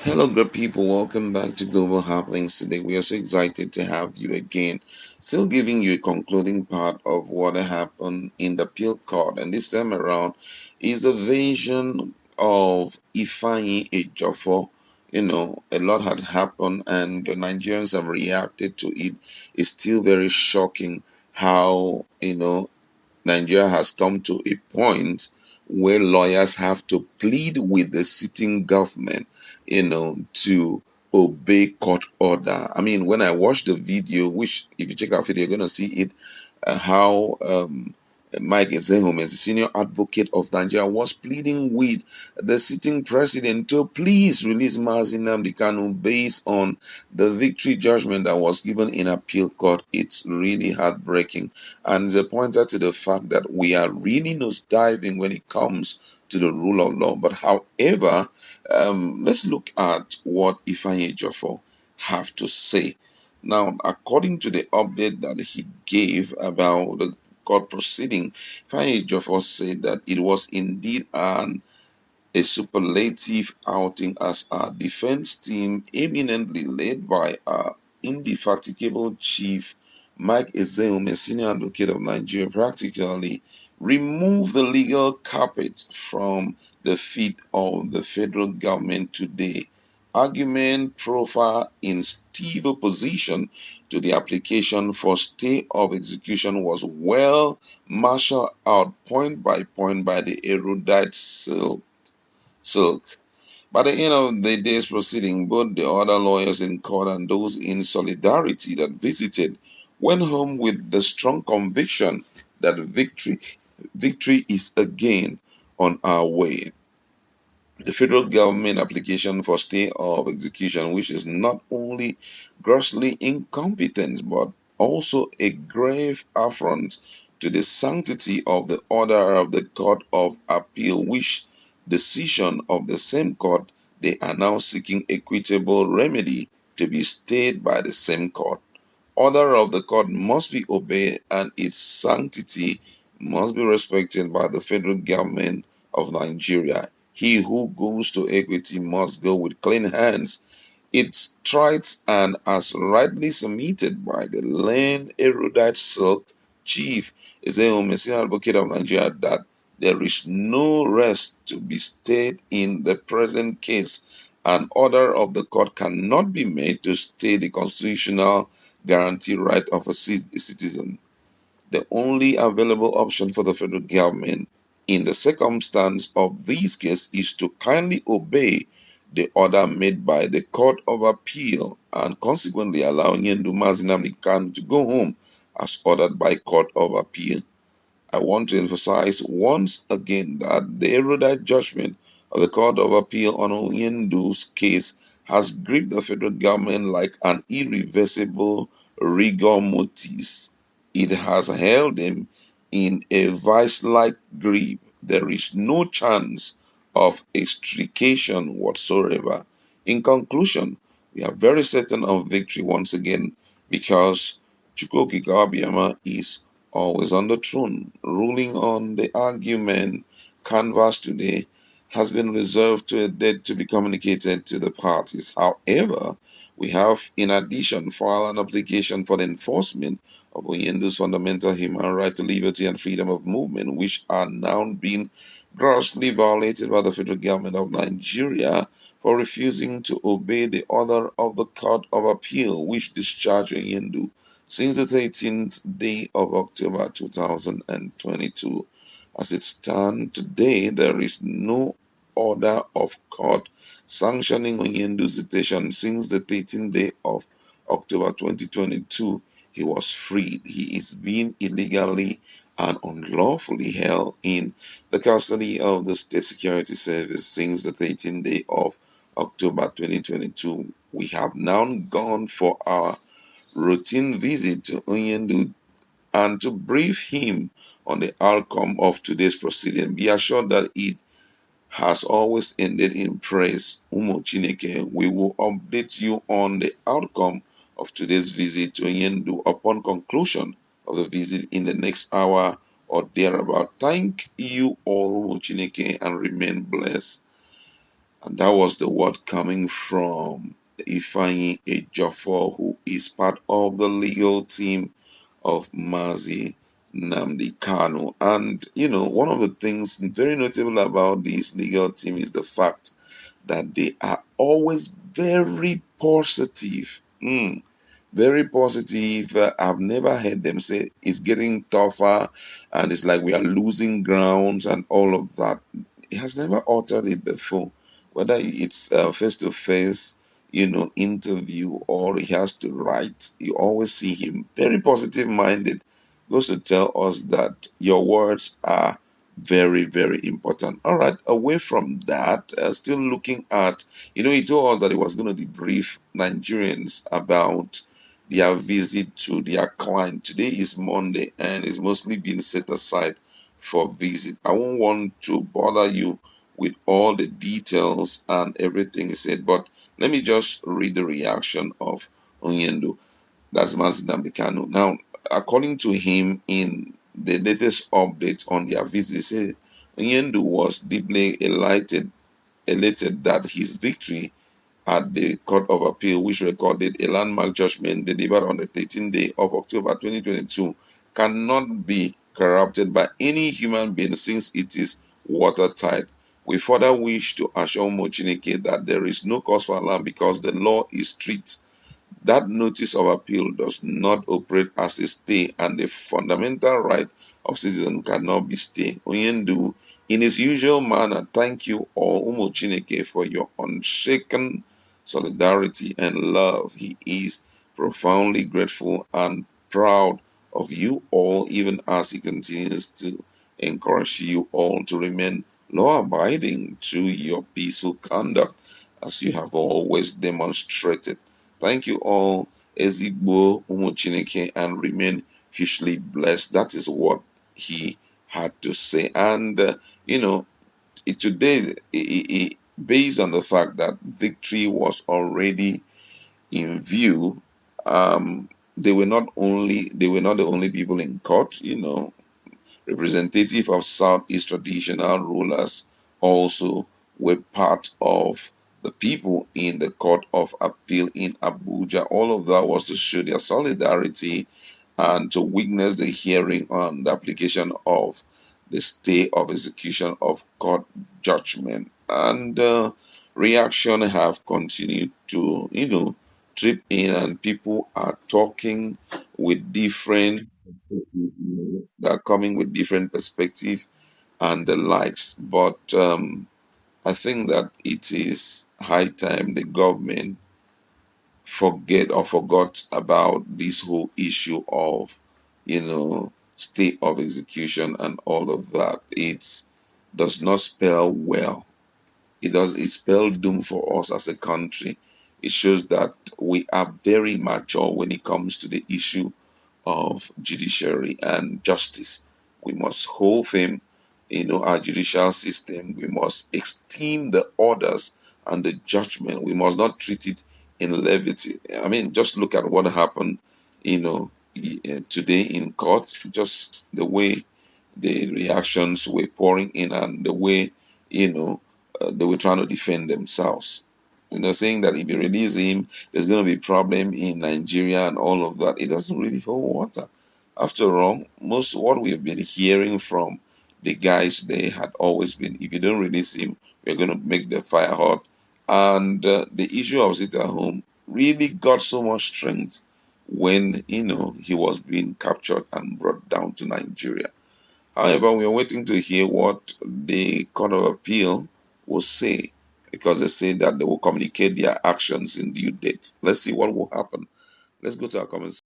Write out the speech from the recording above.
Hello, good people. Welcome back to Global Happenings. Today, we are so excited to have you again. Still giving you a concluding part of what happened in the appeal court, and this time around is a version of Ifeanyi Ejiofor. A lot had happened, and the Nigerians have reacted to it. It's still very shocking how Nigeria has come to a point where lawyers have to plead with the sitting government, to obey court order. I mean, when I watched the video, which if you check our video, you're going to see it, how Mike Ezehom, as a senior advocate of Nigeria, was pleading with the sitting president to please release Nnamdi Kanu based on the victory judgment that was given in appeal court. It's really heartbreaking, and it's a pointer to the fact that we are really nosediving when it comes to the rule of law. But however, let's look at what Ifeanyi Ejiofor have to say. Now, according to the update that he gave about the court proceeding, Ifeanyi Ejiofor said that it was indeed a superlative outing as our defense team, eminently led by our indefatigable chief Mike Ezehom, a senior advocate of Nigeria, practically removed the legal carpet from the feet of the federal government today. Argument profile in stiff opposition to the application for stay of execution was well marshaled out point by point by the erudite Silk. By the end of the day's proceeding, both the other lawyers in court and those in solidarity that visited went home with the strong conviction that victory is again on our way. The federal government application for stay of execution, which is not only grossly incompetent but also a grave affront to the sanctity of the order of the Court of Appeal, which decision of the same court they are now seeking equitable remedy to be stayed by the same court. Order of the court must be obeyed and its sanctity must be respected by the federal government of Nigeria. He who goes to equity must go with clean hands. It's trite and as rightly submitted by the learned erudite silk chief is a senior advocate of Nigeria that there is no rest to be stayed in the present case. An order of the court cannot be made to stay the constitutional guaranteed right of a citizen. The only available option for the federal government in the circumstance of this case is to kindly obey the order made by the Court of Appeal and consequently allow Nnamdi Kanu to go home as ordered by Court of Appeal. I want to emphasize once again that the erudite judgment of the Court of Appeal on Onyendu's case has gripped the federal government like an irreversible rigor mortis. It has held them in a vice-like grip. There is no chance of extrication whatsoever. In conclusion, we are very certain of victory once again because Chukwuokike Abiyama is always on the throne. Ruling on the argument canvassed today has been reserved to a date to be communicated to the parties. However, we have, in addition, filed an application for the enforcement of Oyendo's fundamental human right to liberty and freedom of movement, which are now being grossly violated by the federal government of Nigeria for refusing to obey the order of the Court of Appeal, which discharged Oyendo since the 13th day of October 2022. As it stands today, there is no order of court sanctioning Onyendo's detention since the 13th day of October 2022. He was freed. He is being illegally and unlawfully held in the custody of the State Security Service since the 13th day of October 2022. We have now gone for our routine visit to Onyendo and to brief him on the outcome of today's proceeding. Be assured that it has always ended in praise. Umo Chineke, we will update you on the outcome of today's visit to Onyendo upon conclusion of the visit in the next hour or thereabout. Thank you all, Umo Chineke, and remain blessed. And that was the word coming from Ifeanyi Ejiofor, who is part of the legal team of Mazi Nnamdi Kanu. And one of the things very notable about this legal team is the fact that they are always very positive. Very positive. I've never heard them say it's getting tougher and it's like we are losing grounds and all of that. He has never uttered it before, whether it's face to face, interview, or he has to write. You always see him very positive minded. Goes to tell us that your words are very, very important. All right, away from that, still looking at, he told us that he was going to debrief Nigerians about their visit to their client. Today is Monday and it's mostly been set aside for visit. I won't want to bother you with all the details and everything he said, but let me just read the reaction of Onyendo. That's Mazi Nnamdi Kanu. Now, according to him, in the latest update on their visit, he said Onyendo was deeply elated that his victory at the Court of Appeal, which recorded a landmark judgment delivered on the 13th day of October 2022, cannot be corrupted by any human being since it is watertight. We further wish to assure Mochineke that there is no cause for alarm because the law is strict. That notice of appeal does not operate as a stay, and the fundamental right of citizens cannot be stayed. Oyendu, in his usual manner, thank you all, Umo Chineke, for your unshaken solidarity and love. He is profoundly grateful and proud of you all, even as he continues to encourage you all to remain law abiding through your peaceful conduct, as you have always demonstrated. Thank you all, Ezigbo Umuchineke, and remain hugely blessed. That is what he had to say. And, today, based on the fact that victory was already in view, they were not the only people in court. Representative of Southeast traditional rulers also were part of the people in the Court of Appeal in Abuja. All of that was to show their solidarity and to witness the hearing on the application of the stay of execution of court judgment. And reaction have continued to, trip in, and people are talking with different, that are coming with different perspective and the likes. But I think that it is high time the government forget or forgot about this whole issue of, state of execution and all of that. It does not spell well. It spells doom for us as a country. It shows that we are very mature when it comes to the issue of judiciary and justice. We must hold firm, our judicial system. We must esteem the orders and the judgment. We must not treat it in levity. I mean, just look at what happened, today in court. Just the way the reactions were pouring in and the way, they were trying to defend themselves. Saying that if you release him, there's going to be problem in Nigeria and all of that. It doesn't really hold water. After all, most what we've been hearing from the guys, they had always been, if you don't release him, we're going to make the fire hot. And the issue of sit at home really got so much strength when, he was being captured and brought down to Nigeria. However, we are waiting to hear what the Court of Appeal will say, because they say that they will communicate their actions in due date. Let's see what will happen. Let's go to our comments.